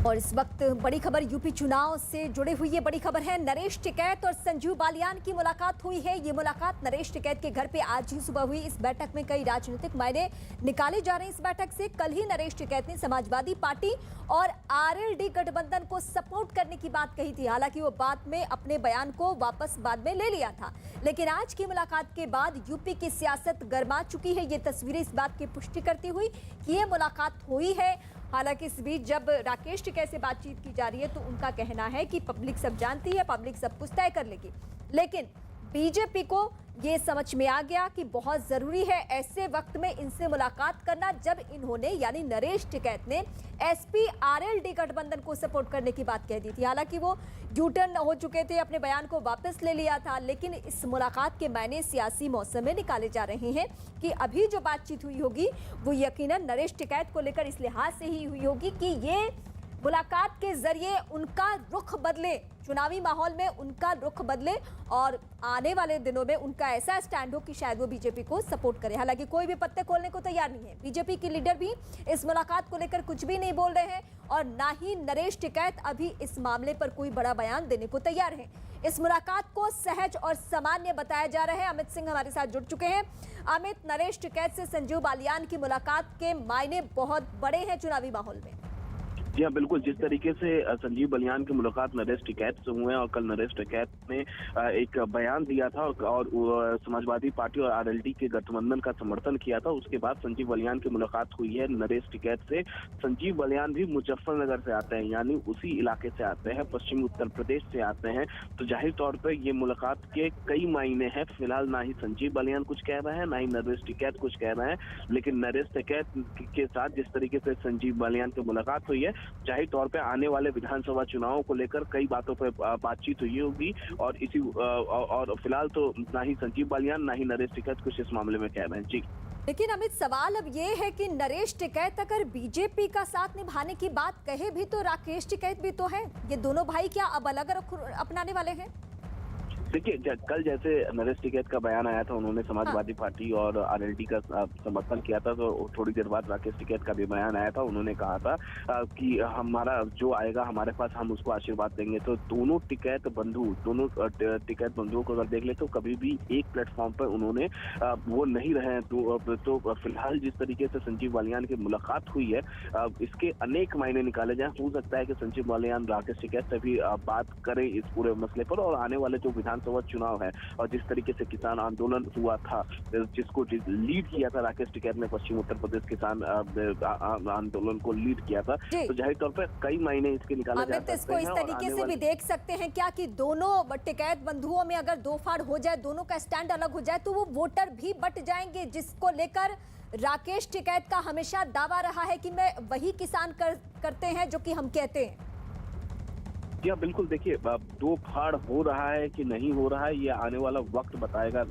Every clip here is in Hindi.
और इस वक्त बड़ी खबर यूपी चुनाव से जुड़ी हुई है। बड़ी खबर है, नरेश टिकैत और संजीव बालियान की मुलाकात हुई है। ये मुलाकात नरेश टिकैत के घर पे आज ही सुबह हुई। इस बैठक में कई राजनीतिक मायने निकाले जा रहे हैं। इस बैठक से कल ही नरेश टिकैत ने समाजवादी पार्टी और आरएलडी गठबंधन को सपोर्ट करने की बात कही थी। हालांकि वो बाद में अपने बयान को वापस बाद में ले लिया था, लेकिन आज की मुलाकात के बाद यूपी की सियासत गर्मा चुकी है। ये तस्वीरें इस बात की पुष्टि करती हुई कि ये मुलाकात हुई है। हालांकि इस बीच जब राकेश टिकैत से बातचीत की जा रही है तो उनका कहना है कि पब्लिक सब जानती है, पब्लिक सब कुछ तय कर लेगी। लेकिन बीजेपी को ये समझ में आ गया कि बहुत जरूरी है ऐसे वक्त में इनसे मुलाकात करना, जब इन्होंने यानी नरेश टिकैत ने एसपी आरएलडी गठबंधन को सपोर्ट करने की बात कह दी थी। हालांकि वो यूटर्न हो चुके थे, अपने बयान को वापस ले लिया था, लेकिन इस मुलाकात के मायने सियासी मौसम में निकाले जा रहे हैं कि अभी जो बातचीत हुई होगी वो यकीनन नरेश टिकैत को लेकर इस लिहाज से ही हुई होगी कि ये मुलाकात के जरिए उनका रुख बदले, चुनावी माहौल में उनका रुख बदले और आने वाले दिनों में उनका ऐसा स्टैंड हो कि शायद वो बीजेपी को सपोर्ट करे। हालांकि कोई भी पत्ते खोलने को तैयार नहीं है। बीजेपी की लीडर भी इस मुलाकात को लेकर कुछ भी नहीं बोल रहे हैं और ना ही नरेश टिकैत अभी इस मामले पर कोई बड़ा बयान देने को तैयार है। इस मुलाकात को सहज और सामान्य बताया जा रहा है। अमित सिंह हमारे साथ जुड़ चुके हैं। अमित, नरेश टिकैत से संजीव बालियान की मुलाकात के मायने बहुत बड़े हैं चुनावी माहौल में। जी हाँ, बिल्कुल। जिस तरीके से संजीव बालियान की मुलाकात नरेश टिकैत से हुए और कल नरेश टिकैत ने एक बयान दिया था और समाजवादी पार्टी और आरएलडी के गठबंधन का समर्थन किया था, उसके बाद संजीव बालियान की मुलाकात हुई है नरेश टिकैत से। संजीव बालियान भी मुजफ्फरनगर से आते हैं, यानी उसी इलाके से आते हैं, पश्चिमी उत्तर प्रदेश से आते हैं। तो जाहिर तौर पर ये मुलाकात के कई मायने हैं। फिलहाल ना ही संजीव बालियान कुछ कह रहे हैं, ना ही नरेश टिकैत कुछ कह रहे हैं, लेकिन नरेश टिकैत के साथ जिस तरीके से संजीव बालियान की मुलाकात हुई है, जाहिर तौर पे आने वाले विधानसभा चुनावों को लेकर कई बातों पर बातचीत हुई होगी। और फिलहाल तो ना ही संजीव बालियान ना ही नरेश टिकैत कुछ इस मामले में कह रहे हैं। जी, लेकिन अमित, सवाल अब ये है कि नरेश टिकैत अगर बीजेपी का साथ निभाने की बात कहे भी तो राकेश टिकैत भी तो है। ये दोनों भाई क्या अब अलग रुख अपनाने वाले हैं? देखिए, कल जैसे नरेश टिकैत का बयान आया था, उन्होंने समाजवादी पार्टी और आरएलडी का समर्थन किया था, तो थोड़ी देर बाद राकेश टिकैत का भी बयान आया था। उन्होंने कहा था कि हमारा जो आएगा हमारे पास, हम उसको आशीर्वाद देंगे। तो दोनों टिकैत बंधुओं को अगर देख ले तो कभी भी एक प्लेटफॉर्म पर उन्होंने वो नहीं रहे। तो फिलहाल जिस तरीके से संजीव बालियान की मुलाकात हुई है, इसके अनेक मायने निकाले जाए। हो सकता है कि संजीव बालियान राकेश टिकैत से भी बात करें इस पूरे मसले पर, और आने वाले जो विधानसभा चुनाव है और जिस तरीके से किसान आंदोलन हुआ था, जिसको लीड किया था राकेश टिकैत ने, पश्चिम उत्तर प्रदेश किसान आंदोलन को लीड किया था, तो जाहिर तौर पर कई मायने इसके निकाले जा सकते हैं। इसको इस तरीके से भी देख सकते हैं क्या कि दोनों टिकैत बंधुओं में अगर दो फाड़ हो जाए, दोनों का स्टैंड अलग हो जाए, तो वो वोटर भी बट जाएंगे, जिसको लेकर राकेश टिकैत का हमेशा दावा रहा है कि मैं वही किसान करते हैं जो कि हम कहते हैं। या बिल्कुल, देखिए, दो फाड़ हो रहा है कि नहीं हो रहा है, ये आने वाला वक्त बताएगा।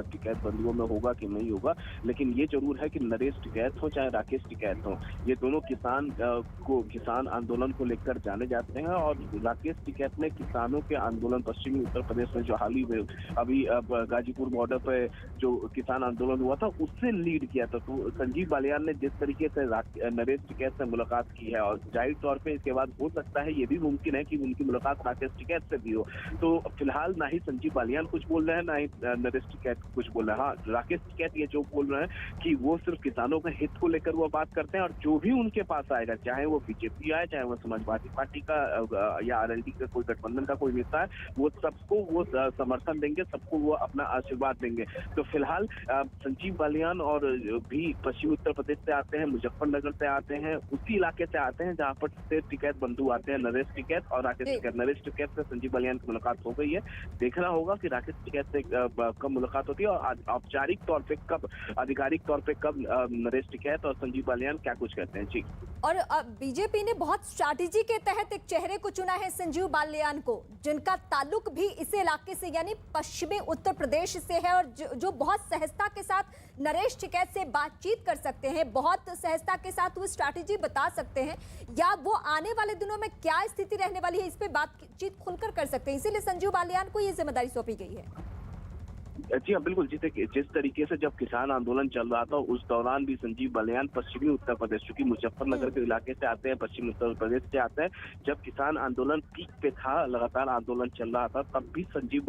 टिकैत बंधुओं में होगा कि नहीं होगा, लेकिन ये जरूर है कि नरेश टिकैत हो चाहे राकेश टिकैत हो, ये दोनों किसान आंदोलन को लेकर जाने जाते हैं। और राकेश टिकैत ने किसानों के आंदोलन पश्चिमी उत्तर प्रदेश में जो हाल ही में अभी गाजीपुर बॉर्डर पे जो किसान आंदोलन हुआ था, उससे लीड किया था। तो संजीव बालियान ने जिस तरीके से नरेश टिकैत से मुलाकात की है, और जाहिर तौर पर इसके बाद हो सकता है, ये भी मुमकिन है कि उनकी मुलाकात राकेश टिकैत से भी हो। तो फिलहाल ना ही संजीव बालियान कुछ बोल रहे हैं, ना ही नरेश टिकैत कुछ बोल रहे हैं। हाँ, राकेश टिकैत ये जो बोल रहे हैं कि वो सिर्फ किसानों के हित को लेकर वो बात करते हैं, और जो भी उनके पास आएगा, चाहे वो बीजेपी आए, चाहे वो समाजवादी पार्टी का या आरएलडी का कोई गठबंधन का कोई नेता है, वो सबको वो समर्थन देंगे, सबको वो अपना आशीर्वाद देंगे। तो फिलहाल संजीव बालियान और भी पश्चिमी उत्तर प्रदेश से आते हैं, मुजफ्फरनगर से आते हैं, उसी इलाके से आते हैं जहाँ पर से टिकैत बंधु आते हैं, नरेश टिकैत और राकेश टिकैत। नरेश टिकैत से संजीव बालियान की मुलाकात हो गई है। देखना होगा कि राकेश टिकैत से कब मुलाकात होती है और औपचारिक तौर पे कब, आधिकारिक तौर पे कब नरेश टिकैत और संजीव बालियान क्या कुछ कहते हैं। जी, और बीजेपी ने बहुत स्ट्रैटेजी के तहत एक चेहरे को चुना है, संजीव बालियान को, जिनका ताल्लुक भी इस इलाके से यानी पश्चिमी उत्तर प्रदेश से है, और जो बहुत सहजता के साथ नरेश टिकैत से बातचीत कर सकते हैं, बहुत सहजता के साथ वो स्ट्रैटेजी बता सकते हैं, या वो आने वाले दिनों में क्या स्थिति रहने वाली है इस पे बातचीत खुलकर कर सकते हैं। इसीलिए संजीव बालियान को ये जिम्मेदारी सौंपी गई है। जी हाँ, बिल्कुल। जिस तरीके से जब किसान आंदोलन चल रहा था उस दौरान भी संजीव बालियान पश्चिमी उत्तर प्रदेश, चूंकि मुजफ्फरनगर के इलाके से आते हैं, पश्चिमी उत्तर प्रदेश से आते हैं, जब किसान आंदोलन पीक पे था, लगातार आंदोलन चल रहा था, तब भी संजीव